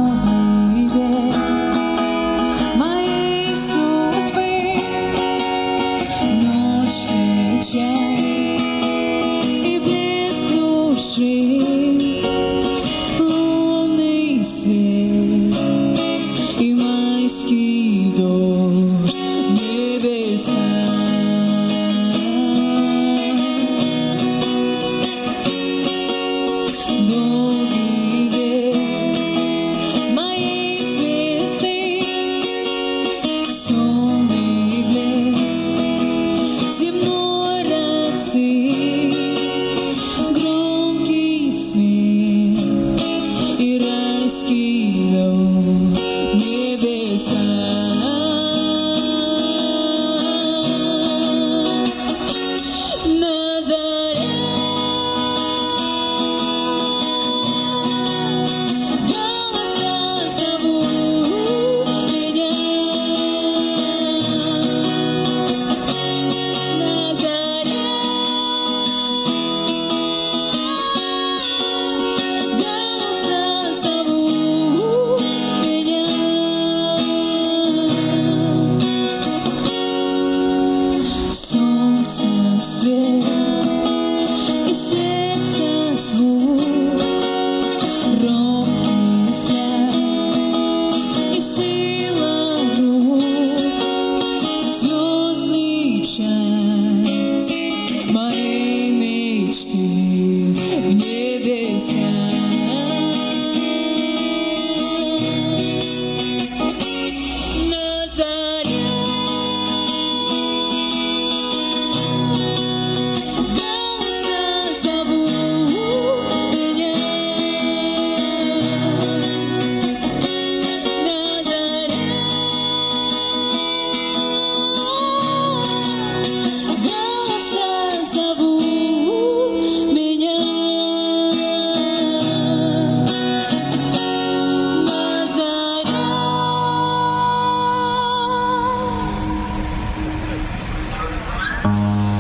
новый век моей судьбы. Ночь, печаль и блеск души, лунный свет и майский дождь небеса. Долгий век моей звезды, сонный блеск земной росы, громкий смех и райский лед небеса.